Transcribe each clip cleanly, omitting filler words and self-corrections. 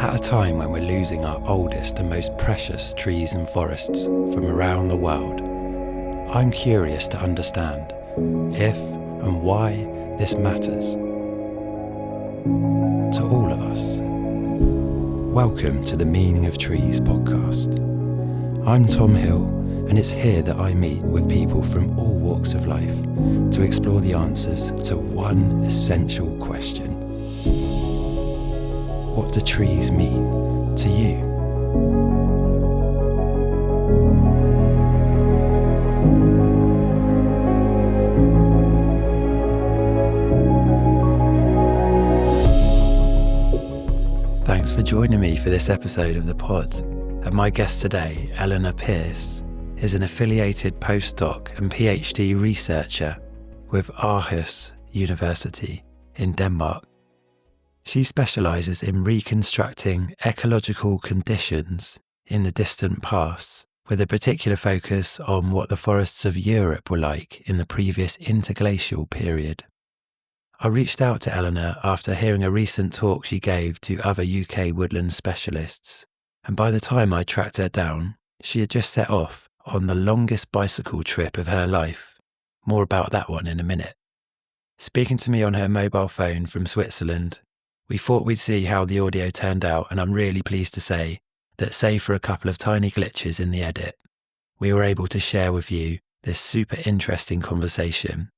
At a time when we're losing our oldest and most precious trees and forests from around the world, I'm curious to understand if and why this matters to all of us. Welcome to the Meaning of Trees podcast. I'm Tom Hill, and it's here that I meet with people from all walks of life to explore the answers to one essential question. What do trees mean to you? Thanks for joining me for this episode of the pod. And my guest today, Elena Pearce, is an affiliated postdoc and PhD researcher with Aarhus University in Denmark. She specialises in reconstructing ecological conditions in the distant past, with a particular focus on what the forests of Europe were like in the previous interglacial period. I reached out to Elena after hearing a recent talk she gave to other UK woodland specialists, and by the time I tracked her down, she had just set off on the longest bicycle trip of her life. More about that one in a minute. Speaking to me on her mobile phone from Switzerland, we thought we'd see how the audio turned out, and I'm really pleased to say that, save for a couple of tiny glitches in the edit, we were able to share with you this super interesting conversation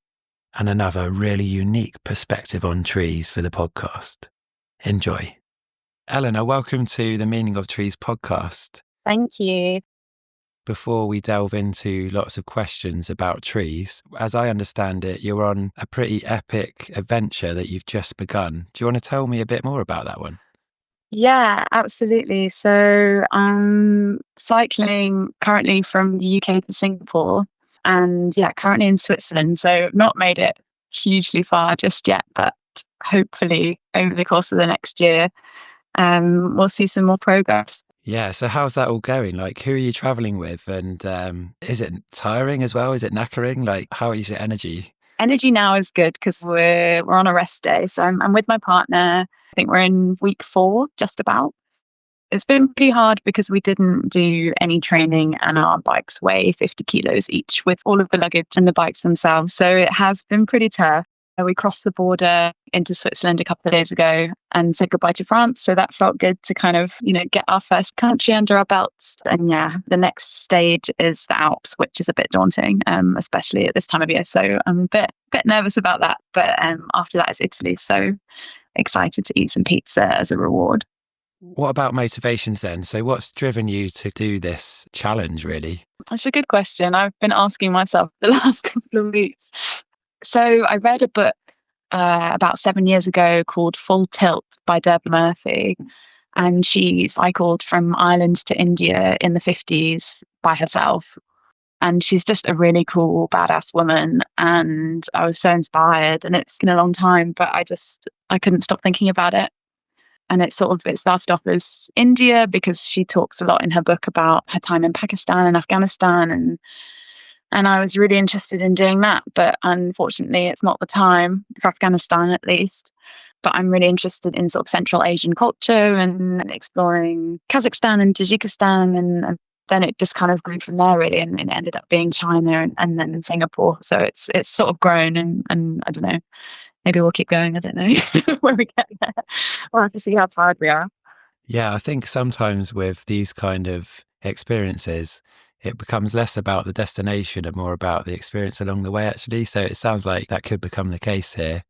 and another really unique perspective on trees for the podcast. Enjoy. Elena, welcome to the Meaning of Trees podcast. Thank you. Before we delve into lots of questions about trees, as I understand it, you're on a pretty epic adventure that you've just begun. Do you want to tell me a bit more about that one? Yeah, absolutely. So I'm cycling currently from the UK to Singapore and currently in Switzerland. So not made it hugely far just yet, but hopefully over the course of the next year, we'll see some more progress. Yeah, so how's that all going? Like, who are you traveling with? And is it tiring as well? Is it knackering? Like, how is your energy? Energy now is good because we're on a rest day. So I'm with my partner. I think we're in week 4, just about. It's been pretty hard because we didn't do any training and our bikes weigh 50 kilos each with all of the luggage and the bikes themselves. So it has been pretty tough. We crossed the border into Switzerland a couple of days ago and said goodbye to France. So that felt good to kind of, get our first country under our belts. And the next stage is the Alps, which is a bit daunting, especially at this time of year. So I'm a bit nervous about that. But after that is Italy. So excited to eat some pizza as a reward. What about motivations then? So what's driven you to do this challenge, really? That's a good question. I've been asking myself the last couple of weeks. So I read a book about 7 years ago called Full Tilt by Deborah Murphy. And she cycled from Ireland to India in the 50s by herself. And she's just a really cool, badass woman. And I was so inspired. And it's been a long time, but I couldn't stop thinking about it. And it started off as India because she talks a lot in her book about her time in Pakistan and Afghanistan. And I was really interested in doing that. But unfortunately, it's not the time for Afghanistan, at least. But I'm really interested in sort of Central Asian culture and exploring Kazakhstan and Tajikistan. And then it just kind of grew from there, really. And it ended up being China and then Singapore. So it's sort of grown. And I don't know. Maybe we'll keep going. I don't know where we get there. We'll have to see how tired we are. Yeah, I think sometimes with these kind of experiences, it becomes less about the destination and more about the experience along the way, actually. So it sounds like that could become the case here.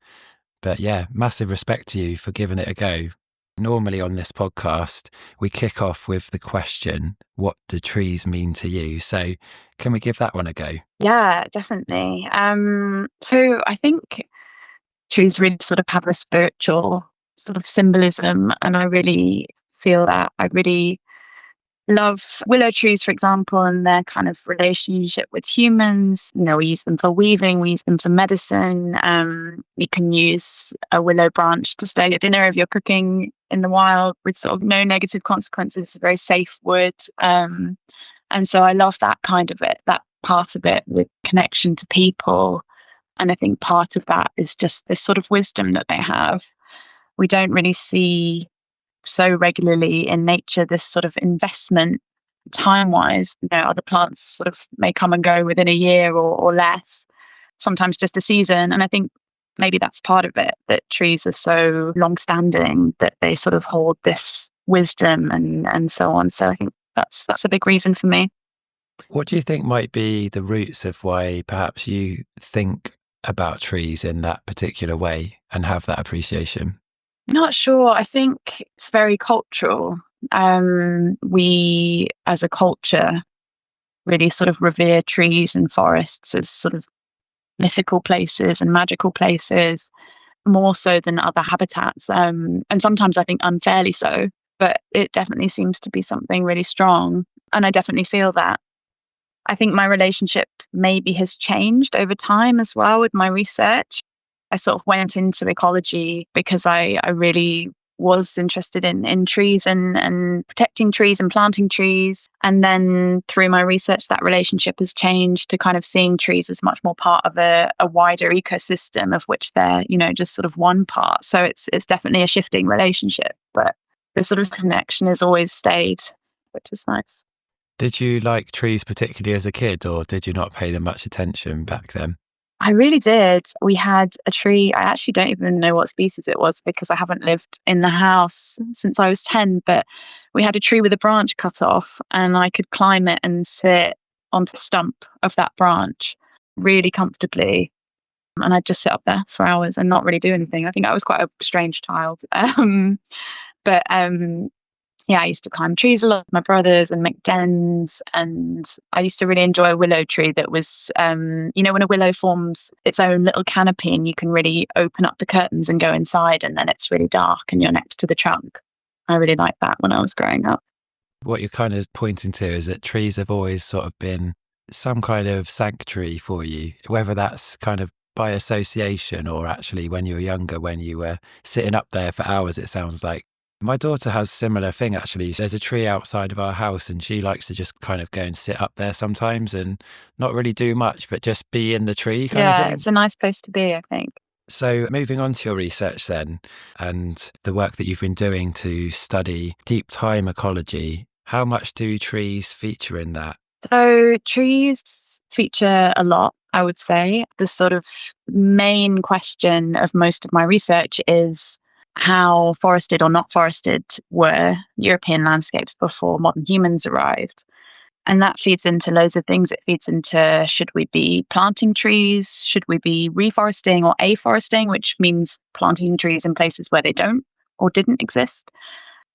But yeah, massive respect to you for giving it a go. Normally on this podcast, we kick off with the question, what do trees mean to you? So can we give that one a go? Yeah, definitely. So I think trees really sort of have a spiritual sort of symbolism, and I really feel that. I really love willow trees, for example, and their kind of relationship with humans. We use them for weaving, we use them for medicine. You can use a willow branch to stay at dinner if you're cooking in the wild with sort of no negative consequences. It's a very safe wood. And so I love that kind of it, that part of it with connection to people. And I think part of that is just this sort of wisdom that they have. We don't really see so regularly in nature, this sort of investment time-wise. Other plants sort of may come and go within a year or less, sometimes just a season. And I think maybe that's part of it, that trees are so long-standing that they sort of hold this wisdom and so on. So I think that's a big reason for me. What do you think might be the roots of why perhaps you think about trees in that particular way and have that appreciation? Not sure. I think it's very cultural. We, as a culture, really sort of revere trees and forests as sort of mythical places and magical places, more so than other habitats. And sometimes I think unfairly so, but it definitely seems to be something really strong. And I definitely feel that. I think my relationship maybe has changed over time as well with my research. I sort of went into ecology because I really was interested in trees and protecting trees and planting trees. And then through my research, that relationship has changed to kind of seeing trees as much more part of a wider ecosystem, of which they're, just sort of one part. So it's definitely a shifting relationship, but the sort of connection has always stayed, which is nice. Did you like trees particularly as a kid, or did you not pay them much attention back then? I really did. We had a tree. I actually don't even know what species it was because I haven't lived in the house since I was 10, but we had a tree with a branch cut off and I could climb it and sit onto the stump of that branch really comfortably. And I'd just sit up there for hours and not really do anything. I think I was quite a strange child. But yeah, I used to climb trees a lot with my brothers and make dens. And I used to really enjoy a willow tree that was, when a willow forms its own little canopy and you can really open up the curtains and go inside and then it's really dark and you're next to the trunk. I really liked that when I was growing up. What you're kind of pointing to is that trees have always sort of been some kind of sanctuary for you, whether that's kind of by association or actually when you were younger, when you were sitting up there for hours, it sounds like. My daughter has a similar thing, actually. There's a tree outside of our house and she likes to just kind of go and sit up there sometimes and not really do much, but just be in the tree kind of Yeah, thing. it's a nice place to be, I think. So moving on to your research then, and the work that you've been doing to study deep time ecology, how much do trees feature in that? So trees feature a lot, I would say. The sort of main question of most of my research is how forested or not forested were European landscapes before modern humans arrived. And that feeds into loads of things. It feeds into, should we be planting trees? Should we be reforesting or afforesting, which means planting trees in places where they don't or didn't exist?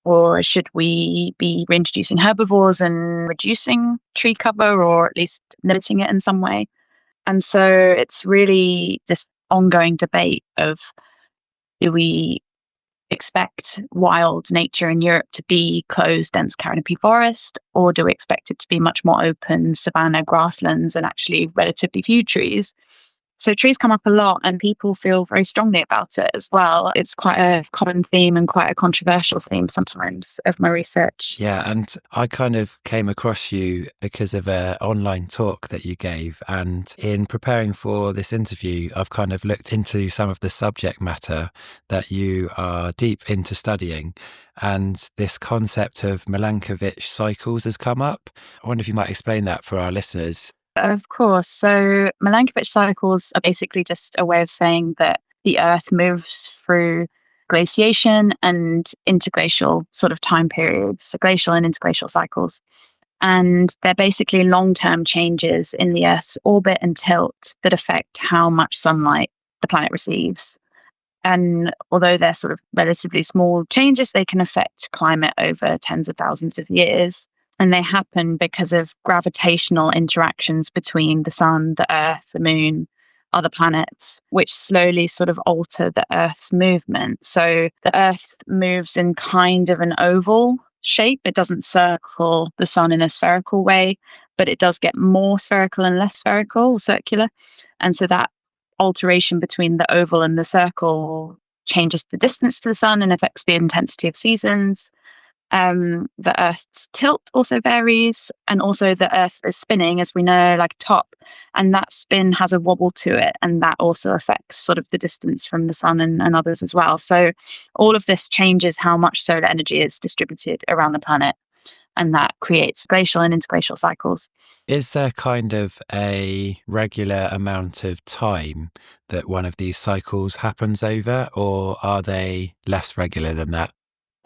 Or should we be reintroducing herbivores and reducing tree cover or at least limiting it in some way? And so it's really this ongoing debate of, do we expect wild nature in Europe to be closed, dense canopy forest, or do we expect it to be much more open savanna grasslands and actually relatively few trees? So trees come up a lot and people feel very strongly about it as well. It's quite a common theme and quite a controversial theme sometimes of my research. Yeah, and I kind of came across you because of an online talk that you gave. And in preparing for this interview, I've kind of looked into some of the subject matter that you are deep into studying. And this concept of Milankovitch cycles has come up. I wonder if you might explain that for our listeners. Of course. So Milankovitch cycles are basically just a way of saying that the Earth moves through glaciation and interglacial sort of time periods, so glacial and interglacial cycles. And they're basically long-term changes in the Earth's orbit and tilt that affect how much sunlight the planet receives. And although they're sort of relatively small changes, they can affect climate over tens of thousands of years. And they happen because of gravitational interactions between the sun, the earth, the moon, other planets, which slowly sort of alter the Earth's movement. So the Earth moves in kind of an oval shape. It doesn't circle the sun in a spherical way, but it does get more spherical and less spherical, circular. And so that alteration between the oval and the circle changes the distance to the sun and affects the intensity of seasons. The Earth's tilt also varies, and also the Earth is spinning, as we know, like a top, and that spin has a wobble to it, and that also affects sort of the distance from the sun and others as well. So all of this changes how much solar energy is distributed around the planet, and that creates glacial and interglacial cycles. Is there kind of a regular amount of time that one of these cycles happens over, or are they less regular than that?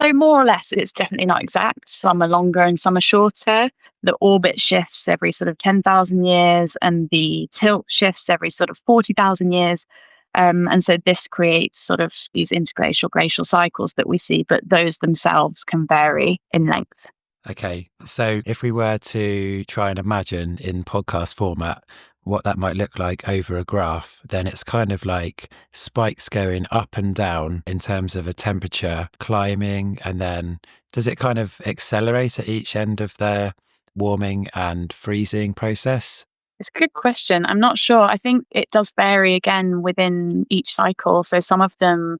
So more or less, it's definitely not exact. Some are longer and some are shorter. The orbit shifts every sort of 10,000 years, and the tilt shifts every sort of 40,000 years. And so this creates sort of these interglacial glacial cycles that we see, but those themselves can vary in length. Okay, so if we were to try and imagine in podcast format what that might look like over a graph, then it's kind of like spikes going up and down in terms of a temperature climbing, and then does it kind of accelerate at each end of the warming and freezing process? It's a good question. I'm not sure. I think it does vary again within each cycle. So some of them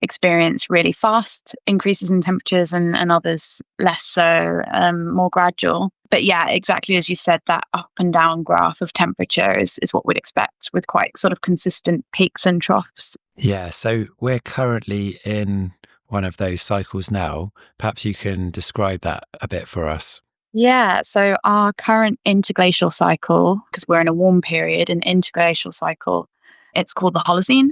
experience really fast increases in temperatures, and others less so, more gradual. But yeah, exactly as you said, that up and down graph of temperature is what we'd expect, with quite sort of consistent peaks and troughs. Yeah, so we're currently in one of those cycles now. Perhaps you can describe that a bit for us. Yeah, so our current interglacial cycle, because we're in a warm period, an interglacial cycle, it's called the Holocene.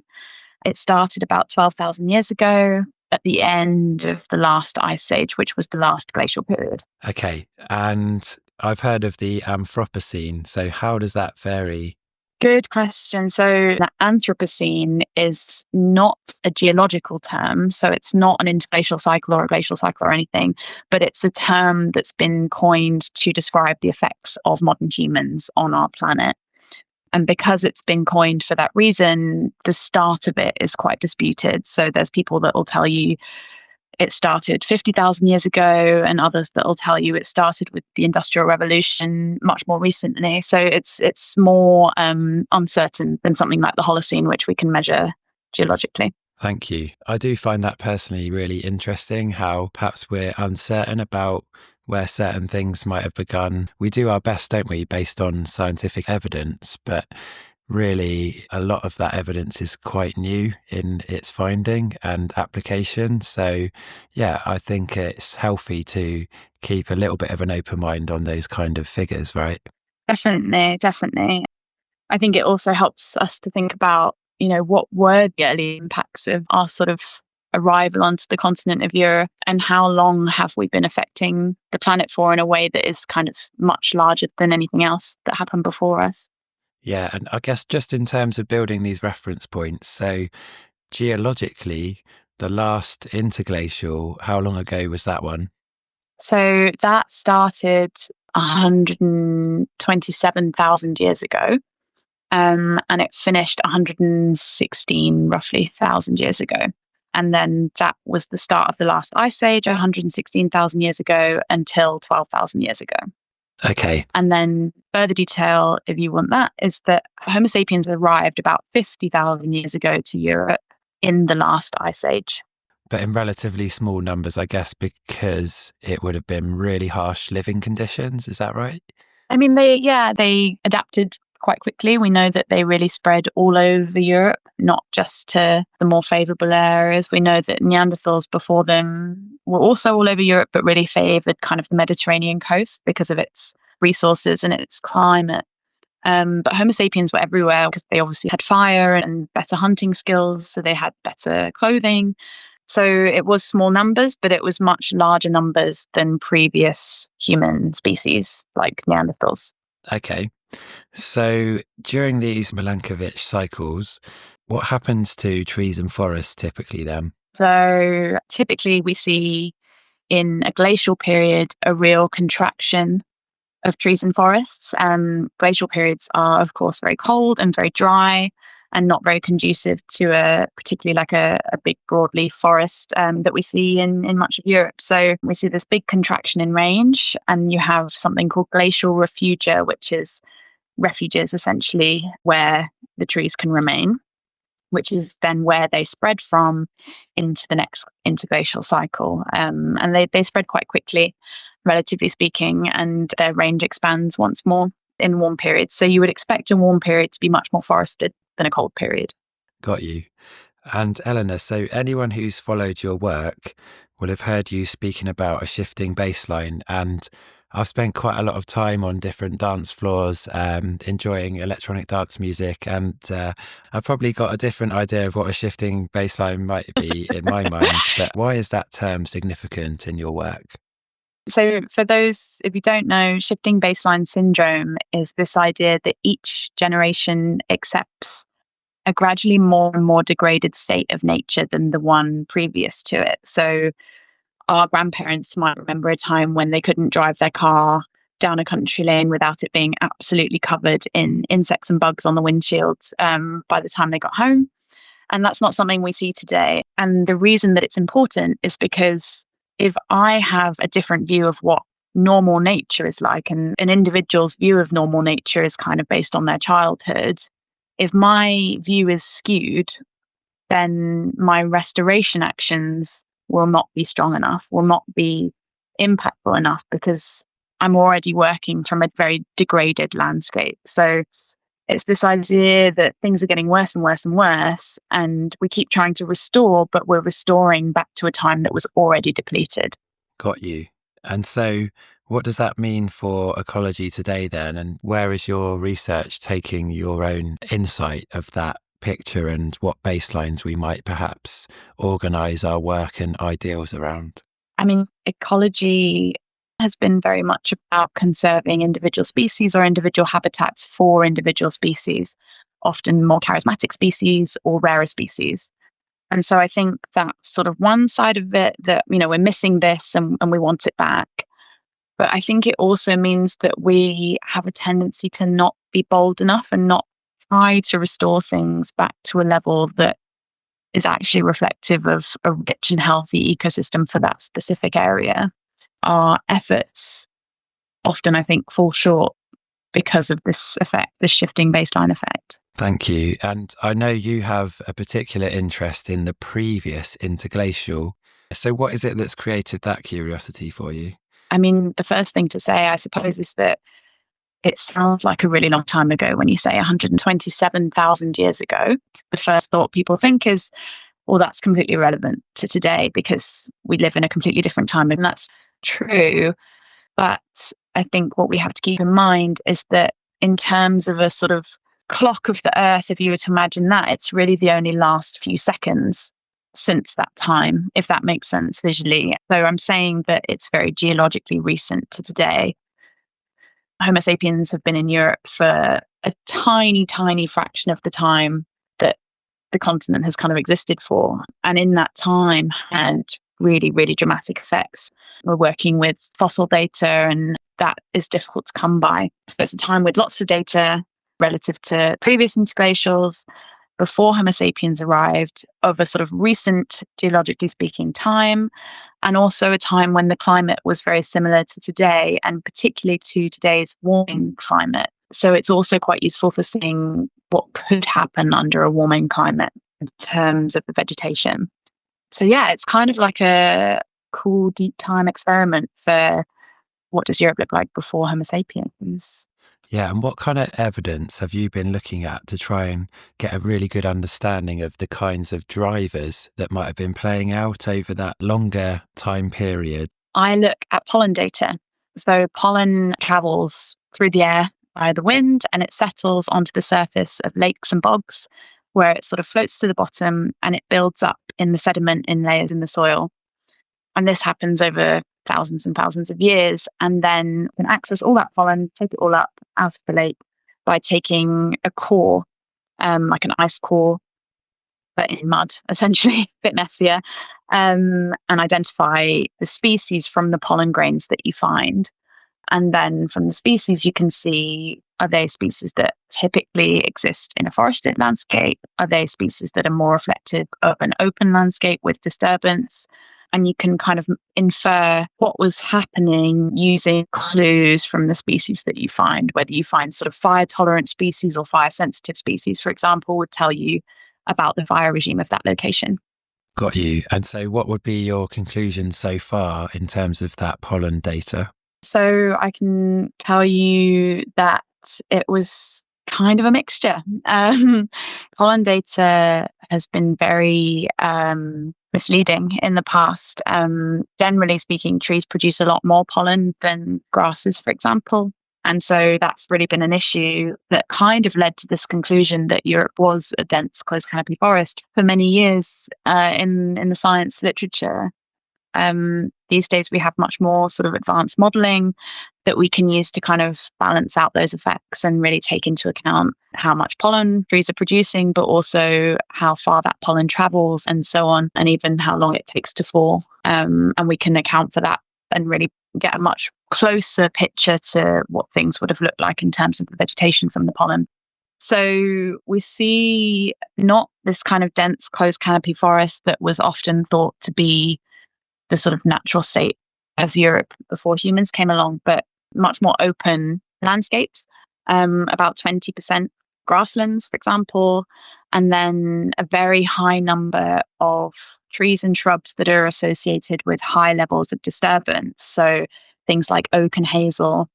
It started about 12,000 years ago at the end of the last ice age, which was the last glacial period. Okay, and I've heard of the Anthropocene. So how does that vary? Good question. So the Anthropocene is not a geological term. So it's not an interglacial cycle or a glacial cycle or anything, but it's a term that's been coined to describe the effects of modern humans on our planet. And because it's been coined for that reason, the start of it is quite disputed. So there's people that will tell you it started 50,000 years ago, and others that will tell you it started with the Industrial Revolution much more recently. So it's more uncertain than something like the Holocene, which we can measure geologically. Thank you. I do find that personally really interesting, how perhaps we're uncertain about where certain things might have begun. We do our best, don't we, based on scientific evidence, but really a lot of that evidence is quite new in its finding and application. So yeah, I think it's healthy to keep a little bit of an open mind on those kind of figures, right? Definitely, definitely. I think it also helps us to think about, what were the early impacts of our sort of arrival onto the continent of Europe, and how long have we been affecting the planet for in a way that is kind of much larger than anything else that happened before us. Yeah, and I guess just in terms of building these reference points, so geologically, the last interglacial, how long ago was that one? So that started 127,000 years ago, and it finished 116 roughly thousand years ago. And then that was the start of the last ice age, 116,000 years ago, until 12,000 years ago. Okay. And then further detail, if you want that, is that Homo sapiens arrived about 50,000 years ago to Europe in the last ice age. But in relatively small numbers, I guess, because it would have been really harsh living conditions. Is that right? I mean, they adapted quite quickly. We know that they really spread all over Europe, not just to the more favorable areas. We know that Neanderthals before them were also all over Europe, but really favored kind of the Mediterranean coast because of its resources and its climate. But Homo sapiens were everywhere because they obviously had fire and better hunting skills, so they had better clothing. So it was small numbers, but it was much larger numbers than previous human species like Neanderthals. Okay. So during these Milankovitch cycles, what happens to trees and forests typically then? So typically we see in a glacial period a real contraction of trees and forests. Glacial periods are, of course, very cold and very dry and not very conducive to particularly like a big broadleaf forest that we see in much of Europe. So we see this big contraction in range, and you have something called glacial refugia, which is refuges essentially where the trees can remain. which is then where they spread from into the next interglacial cycle. And they spread quite quickly, relatively speaking, and their range expands once more in warm periods. So you would expect a warm period to be much more forested than a cold period. Got you. And Eleanor, so anyone who's followed your work will have heard you speaking about a shifting baseline. And I've spent quite a lot of time on different dance floors, enjoying electronic dance music. And I've probably got a different idea of what a shifting baseline might be in my mind. But why is that term significant in your work? So, for those, if you don't know, shifting baseline syndrome is this idea that each generation accepts a gradually more and more degraded state of nature than the one previous to it. So, our grandparents might remember a time when they couldn't drive their car down a country lane without it being absolutely covered in insects and bugs on the windshields by the time they got home. And that's not something we see today. And the reason that it's important is because if I have a different view of what normal nature is like, and an individual's view of normal nature is kind of based on their childhood, if my view is skewed, then my restoration actions will not be strong enough, will not be impactful enough, because I'm already working from a very degraded landscape. So it's this idea that things are getting worse and worse and worse, and we keep trying to restore, but we're restoring back to a time that was already depleted. Got you. And so what does that mean for ecology today then? And where is your research taking your own insight of that picture, and what baselines we might perhaps organise our work and ideals around? I mean, ecology has been very much about conserving individual species or individual habitats for individual species, often more charismatic species or rarer species. And so I think that's sort of one side of it, that, we're missing this and we want it back. But I think it also means that we have a tendency to not be bold enough and not try to restore things back to a level that is actually reflective of a rich and healthy ecosystem for that specific area. Our efforts often, I think, fall short because of this effect, this shifting baseline effect. Thank you. And I know you have a particular interest in the previous interglacial. So what is it that's created that curiosity for you? I mean, the first thing to say, I suppose, is that it sounds like a really long time ago when you say 127,000 years ago. The first thought people think is, well, that's completely irrelevant to today because we live in a completely different time. And that's true. But I think what we have to keep in mind is that in terms of a sort of clock of the Earth, if you were to imagine that, it's really the only last few seconds since that time, if that makes sense visually. So I'm saying that it's very geologically recent to today. Homo sapiens have been in Europe for a tiny, tiny fraction of the time that the continent has kind of existed for. And in that time had really, really dramatic effects. We're working with fossil data, and that is difficult to come by. So it's a time with lots of data relative to previous interglacials before Homo sapiens arrived, of a sort of recent, geologically speaking, time, and also a time when the climate was very similar to today, and particularly to today's warming climate. So it's also quite useful for seeing what could happen under a warming climate in terms of the vegetation. So yeah, it's kind of like a cool deep time experiment for what does Europe look like before Homo sapiens. Yeah, and what kind of evidence have you been looking at to try and get a really good understanding of the kinds of drivers that might have been playing out over that longer time period? I look at pollen data. So pollen travels through the air by the wind, and it settles onto the surface of lakes and bogs, where it sort of floats to the bottom and it builds up in the sediment in layers in the soil. And this happens over thousands and thousands of years. And then you can access all that pollen, take it all up out of the lake by taking a core, like an ice core, but in mud, essentially, a bit messier, and identify the species from the pollen grains that you find. And then from the species, you can see, are they species that typically exist in a forested landscape? Are they species that are more reflective of an open landscape with disturbance? And you can kind of infer what was happening using clues from the species that you find. Whether you find sort of fire tolerant species or fire sensitive species, for example, would tell you about the fire regime of that location. Got you. And so what would be your conclusion so far in terms of that pollen data? So I can tell you that it was kind of a mixture. Pollen data has been very misleading in the past. Generally speaking, trees produce a lot more pollen than grasses, for example. And so that's really been an issue that kind of led to this conclusion that Europe was a dense close canopy forest for many years in the science literature. These days we have much more sort of advanced modeling that we can use to kind of balance out those effects and really take into account how much pollen trees are producing, but also how far that pollen travels and so on, and even how long it takes to fall. And we can account for that and really get a much closer picture to what things would have looked like in terms of the vegetation from the pollen. So we see not this kind of dense closed canopy forest that was often thought to be the sort of natural state of Europe before humans came along, but much more open landscapes, about 20% grasslands, for example, and then a very high number of trees and shrubs that are associated with high levels of disturbance. So things like oak and hazel.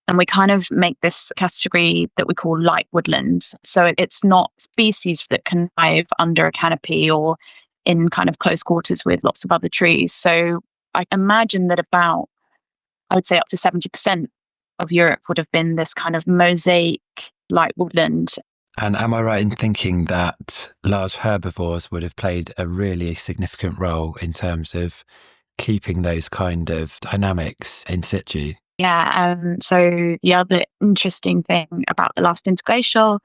And we kind of make this category that we call light woodland. So it's not species that can thrive under a canopy or in kind of close quarters with lots of other trees. So I imagine that I would say up to 70% of Europe would have been this kind of mosaic light woodland. And am I right in thinking that large herbivores would have played a really significant role in terms of keeping those kind of dynamics in situ? Yeah. So the other interesting thing about the last interglacial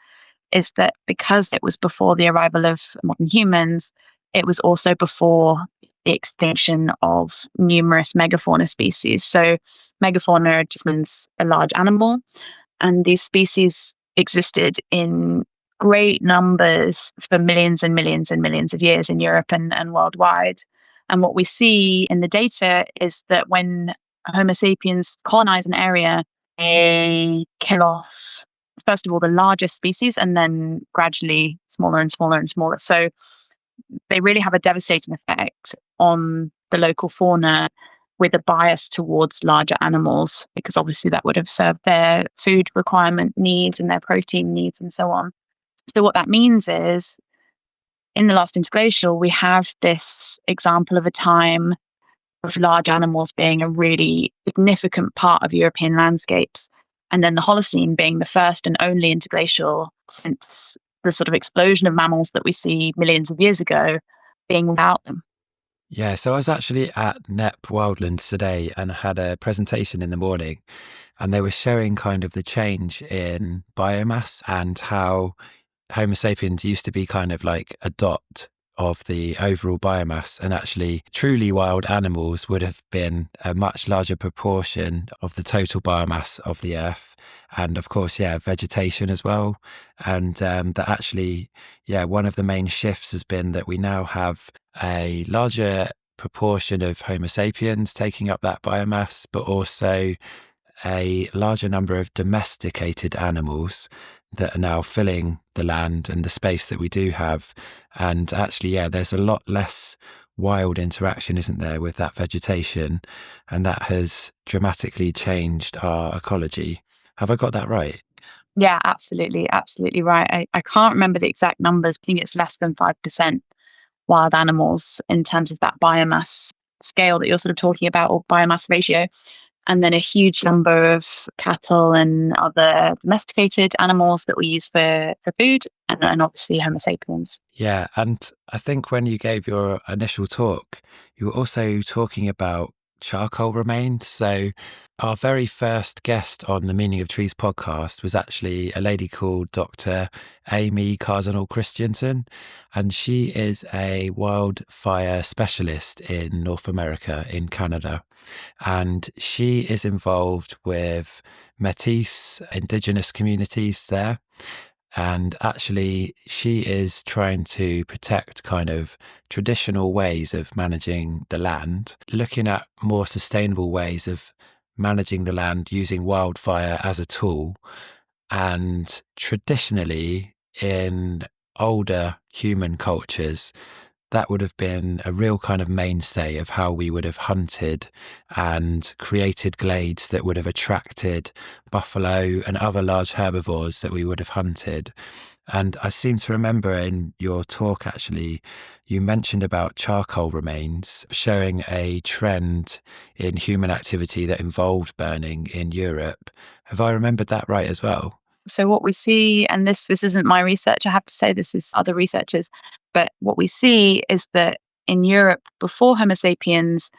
is that because it was before the arrival of modern humans, it was also before the extinction of numerous megafauna species. So megafauna just means a large animal, and these species existed in great numbers for millions and millions and millions of years in Europe and worldwide. And what we see in the data is that when Homo sapiens colonize an area, they kill off, first of all, the largest species and then gradually smaller and smaller and smaller. So they really have a devastating effect on the local fauna with a bias towards larger animals, because obviously that would have served their food requirement needs and their protein needs and so on. So what that means is in the last interglacial, we have this example of a time of large animals being a really significant part of European landscapes. And then the Holocene being the first and only interglacial since the sort of explosion of mammals that we see millions of years ago being without them. Yeah, so I was actually at NEP Wildlands today and had a presentation in the morning, and they were showing kind of the change in biomass and how Homo sapiens used to be kind of like a dot of the overall biomass, and actually truly wild animals would have been a much larger proportion of the total biomass of the earth. And of course, yeah, vegetation as well. And that actually, yeah, one of the main shifts has been that we now have a larger proportion of Homo sapiens taking up that biomass, but also a larger number of domesticated animals that are now filling the land and the space that we do have. And actually, yeah, there's a lot less wild interaction, isn't there, with that vegetation? And that has dramatically changed our ecology. Have I got that right? Yeah, absolutely. Absolutely right. I can't remember the exact numbers. I think it's less than 5% wild animals in terms of that biomass scale that you're sort of talking about, or biomass ratio. And then a huge number of cattle and other domesticated animals that we use for food, and obviously Homo sapiens. Yeah. And I think when you gave your initial talk, you were also talking about charcoal remains. So our very first guest on the Meaning of Trees podcast was actually a lady called Dr. Amy Carsenal Christensen, and she is a wildfire specialist in North America, in Canada. And she is involved with Métis indigenous communities there. And actually, she is trying to protect kind of traditional ways of managing the land, looking at more sustainable ways of managing the land using wildfire as a tool. And traditionally, in older human cultures, that would have been a real kind of mainstay of how we would have hunted and created glades that would have attracted buffalo and other large herbivores that we would have hunted. And I seem to remember in your talk, actually, you mentioned about charcoal remains showing a trend in human activity that involved burning in Europe. Have I remembered that right as well? So what we see, and this isn't my research, I have to say this is other researchers, but what we see is that in Europe before Homo sapiens,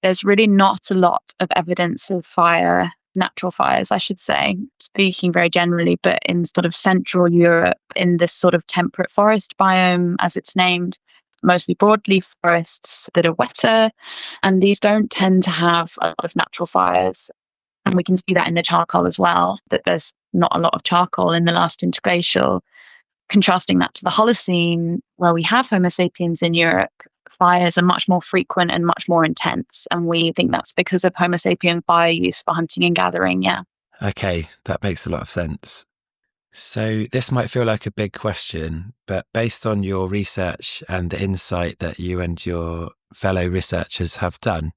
there's really not a lot of evidence of fire, natural fires, I should say, speaking very generally, but in sort of Central Europe, in this sort of temperate forest biome, as it's named, mostly broadleaf forests that are wetter, and these don't tend to have a lot of natural fires. And we can see that in the charcoal as well, that there's not a lot of charcoal in the last interglacial. Contrasting that to the Holocene, where we have Homo sapiens in Europe, fires are much more frequent and much more intense. And we think that's because of Homo sapien fire use for hunting and gathering. Yeah. Okay, that makes a lot of sense. So this might feel like a big question, but based on your research and the insight that you and your fellow researchers have done,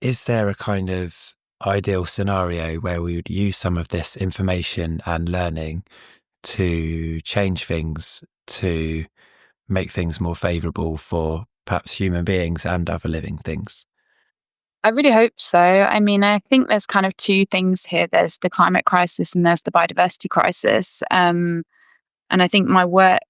is there a kind of ideal scenario where we would use some of this information and learning to change things, to make things more favourable for perhaps human beings and other living things? I really hope so. I mean, I think there's kind of two things here. There's the climate crisis and there's the biodiversity crisis. And I think my work,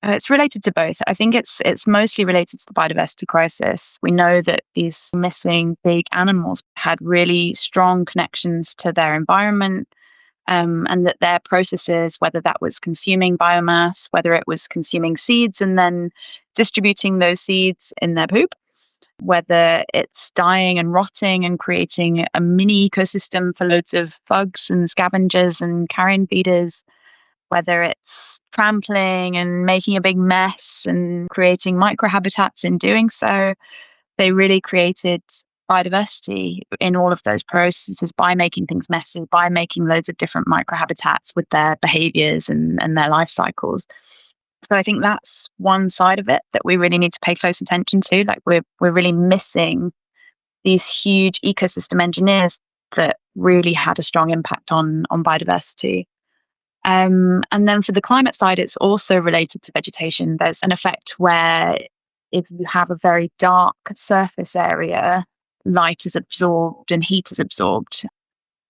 it's related to both. I think it's mostly related to the biodiversity crisis. We know that these missing big animals had really strong connections to their environment, and that their processes, whether that was consuming biomass, whether it was consuming seeds and then distributing those seeds in their poop, whether it's dying and rotting and creating a mini ecosystem for loads of bugs and scavengers and carrion feeders, whether it's trampling and making a big mess and creating microhabitats in doing so. They really created biodiversity in all of those processes by making things messy, by making loads of different microhabitats with their behaviors and their life cycles. So I think that's one side of it that we really need to pay close attention to. Like we're really missing these huge ecosystem engineers that really had a strong impact on biodiversity. And then for the climate side, it's also related to vegetation. There's an effect where if you have a very dark surface area, light is absorbed and heat is absorbed.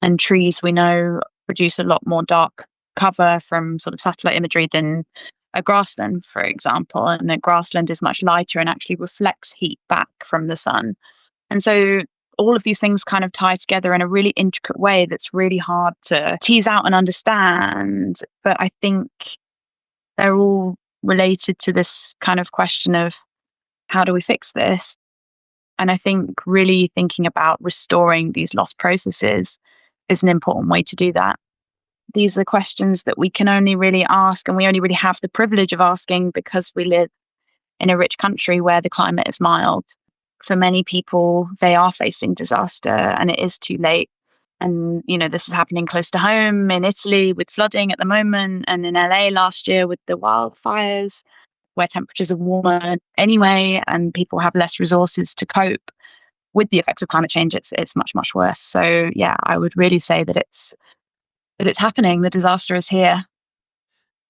And trees, we know, produce a lot more dark cover from sort of satellite imagery than a grassland, for example. And a grassland is much lighter and actually reflects heat back from the sun. And so all of these things kind of tie together in a really intricate way that's really hard to tease out and understand. But I think they're all related to this kind of question of how do we fix this? And I think really thinking about restoring these lost processes is an important way to do that. These are questions that we can only really ask, and we only really have the privilege of asking because we live in a rich country where the climate is mild. For many people, they are facing disaster and it is too late. And, this is happening close to home in Italy with flooding at the moment, and in LA last year with the wildfires, where temperatures are warmer anyway, and people have less resources to cope with the effects of climate change. It's much, much worse. So yeah, I would really say that it's happening. The disaster is here.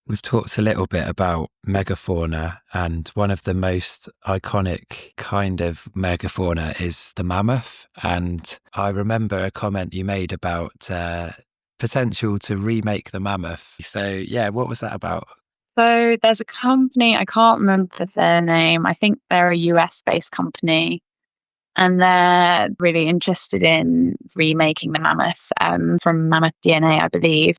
We've talked a little bit about megafauna, and one of the most iconic kind of megafauna is the mammoth. And I remember a comment you made about potential to remake the mammoth. So yeah, what was that about? So there's a company, I can't remember their name. I think they're a US-based company, and they're really interested in remaking the mammoth from mammoth DNA, I believe.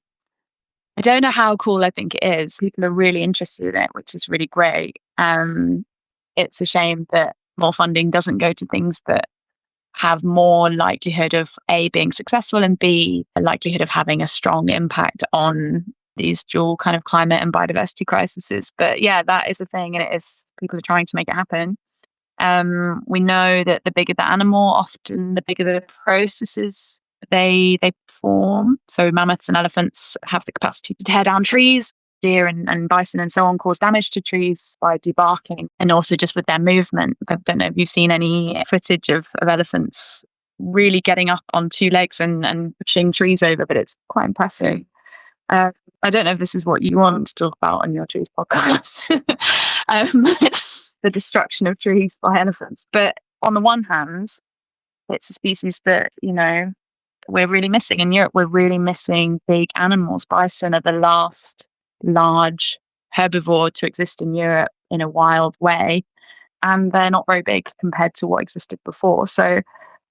I don't know how cool I think it is. People are really interested in it, which is really great. It's a shame that more funding doesn't go to things that have more likelihood of A, being successful, and B, a likelihood of having a strong impact on these dual kind of climate and biodiversity crises. But yeah, that is a thing, and it is, people are trying to make it happen. We know that the bigger the animal, often the bigger the processes they perform. So mammoths and elephants have the capacity to tear down trees. deer and bison and so on cause damage to trees by debarking, and also just with their movement. I don't know if you've seen any footage of elephants really getting up on two legs and pushing trees over, but it's quite impressive. I don't know if this is what you want to talk about on your trees podcast, um, the destruction of trees by elephants. But on the one hand, it's a species that, we're really missing. In Europe, we're really missing big animals. Bison are the last large herbivore to exist in Europe in a wild way, and they're not very big compared to what existed before. So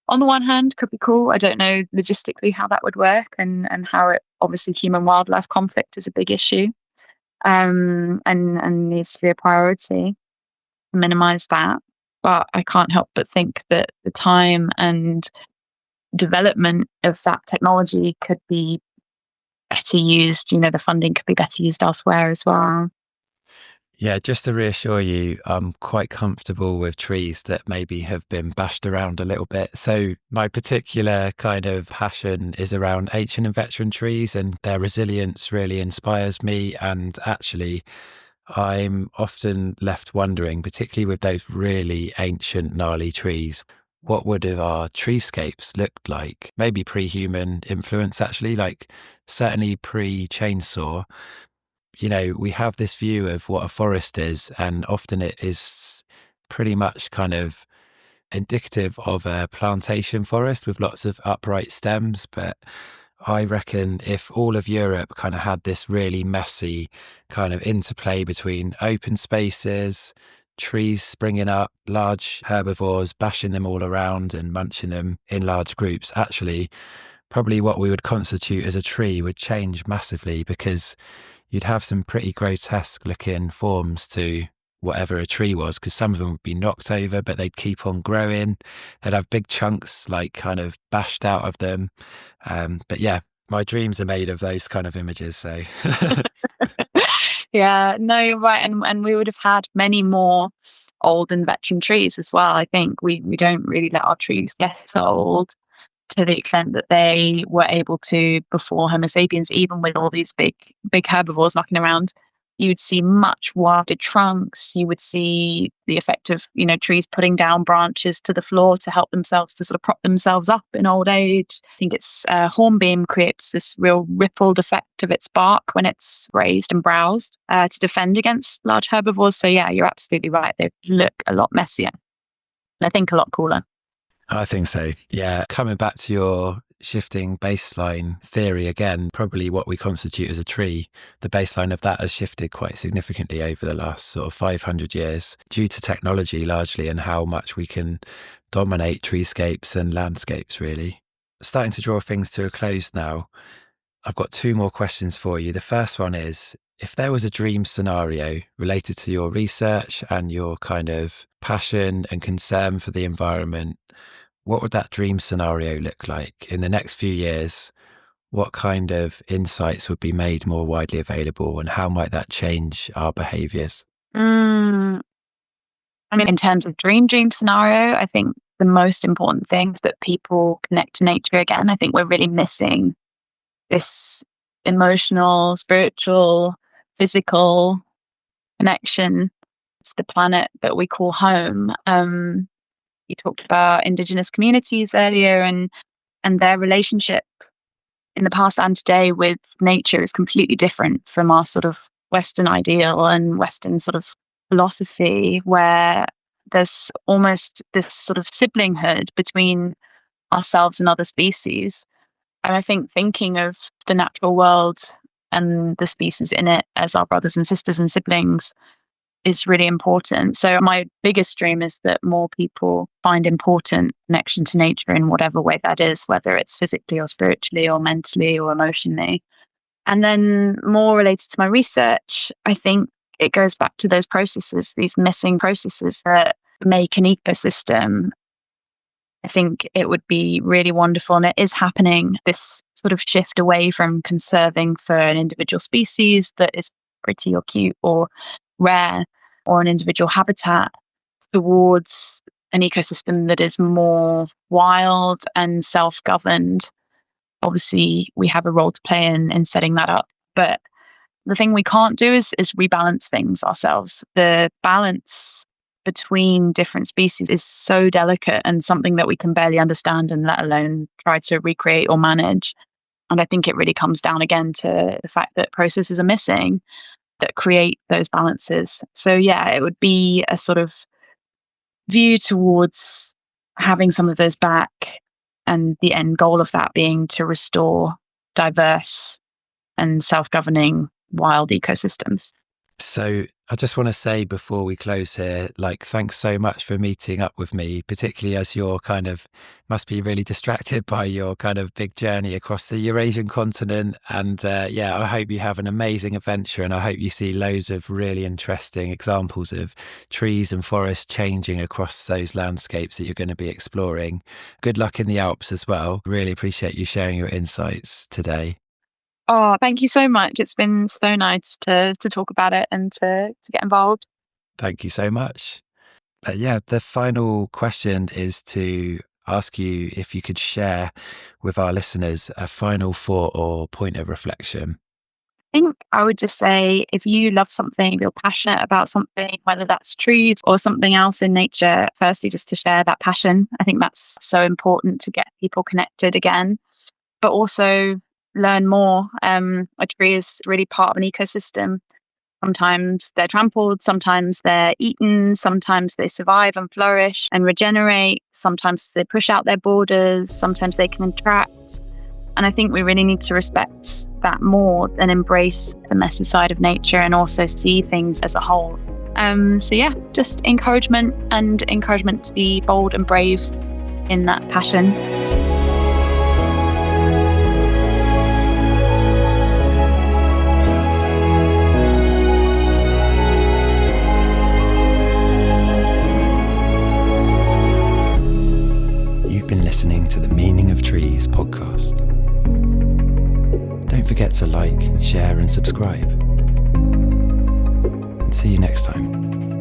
on the one hand, could be cool. I don't know logistically how that would work, and how it, obviously human wildlife conflict is a big issue, and needs to be a priority to minimize that. But I can't help but think that the time and development of that technology could be better used. The funding could be better used elsewhere as well. Yeah, just to reassure you, I'm quite comfortable with trees that maybe have been bashed around a little bit. So my particular kind of passion is around ancient and veteran trees, and their resilience really inspires me. And actually, I'm often left wondering, particularly with those really ancient, gnarly trees, what would have our treescapes looked like? Maybe pre-human influence, actually, like certainly pre-chainsaw. We have this view of what a forest is, and often it is pretty much kind of indicative of a plantation forest with lots of upright stems. But I reckon if all of Europe kind of had this really messy kind of interplay between open spaces, trees springing up, large herbivores bashing them all around and munching them in large groups, actually, probably what we would constitute as a tree would change massively, because you'd have some pretty grotesque looking forms to whatever a tree was, because some of them would be knocked over, but they'd keep on growing. They'd have big chunks like kind of bashed out of them. But yeah, my dreams are made of those kind of images. So Yeah, no, you're right. And we would have had many more old and veteran trees as well. I think we don't really let our trees get old to the extent that they were able to before Homo sapiens. Even with all these big herbivores knocking around, you would see much wider trunks. You would see the effect of trees putting down branches to the floor to help themselves to sort of prop themselves up in old age. I think its hornbeam creates this real rippled effect of its bark when it's raised and browsed to defend against large herbivores. So yeah, you're absolutely right. They look a lot messier, and I think a lot cooler. I think so. Yeah. Coming back to your shifting baseline theory again, probably what we constitute as a tree, the baseline of that has shifted quite significantly over the last sort of 500 years due to technology largely, and how much we can dominate treescapes and landscapes, really. Starting to draw things to a close now, I've got two more questions for you. The first one is, if there was a dream scenario related to your research and your kind of passion and concern for the environment, what would that dream scenario look like in the next few years? What kind of insights would be made more widely available, and how might that change our behaviours? I mean, in terms of dream scenario, I think the most important thing is that people connect to nature again. I think we're really missing this emotional, spiritual, physical connection to the planet that we call home. You talked about Indigenous communities earlier, and their relationship in the past and today with nature is completely different from our sort of Western ideal and Western sort of philosophy, where there's almost this sort of siblinghood between ourselves and other species. And I think thinking of the natural world and the species in it as our brothers and sisters and siblings is really important. So my biggest dream is that more people find important connection to nature in whatever way that is, whether it's physically or spiritually or mentally or emotionally. And then more related to my research, I think it goes back to those processes, these missing processes that make an ecosystem. I think it would be really wonderful, and it is happening, this sort of shift away from conserving for an individual species that is pretty or cute or rare, or an individual habitat, towards an ecosystem that is more wild and self-governed. Obviously, we have a role to play in setting that up, but the thing we can't do is rebalance things ourselves. The balance between different species is so delicate and something that we can barely understand, and let alone try to recreate or manage. And I think it really comes down again to the fact that processes are missing that create those balances. So yeah, it would be a sort of view towards having some of those back, and the end goal of that being to restore diverse and self-governing wild ecosystems. So I just want to say before we close here, thanks so much for meeting up with me, particularly as you're must be really distracted by your kind of big journey across the Eurasian continent. And I hope you have an amazing adventure, and I hope you see loads of really interesting examples of trees and forests changing across those landscapes that you're going to be exploring. Good luck in the Alps as well. Really appreciate you sharing your insights today. Oh, thank you so much. It's been so nice to talk about it and to get involved. Thank you so much. The final question is to ask you if you could share with our listeners a final thought or point of reflection. I think I would just say, if you love something, if you're passionate about something, whether that's trees or something else in nature, firstly, just to share that passion. I think that's so important to get people connected again, but also learn more. A tree is really part of an ecosystem. Sometimes they're trampled, sometimes they're eaten, sometimes they survive and flourish and regenerate, sometimes they push out their borders, sometimes they contract. And I think we really need to respect that more and embrace the messy side of nature, and also see things as a whole. Just encouragement to be bold and brave in that passion. You've been listening to the Meaning of Trees podcast. Don't forget to like, share, and subscribe. And see you next time.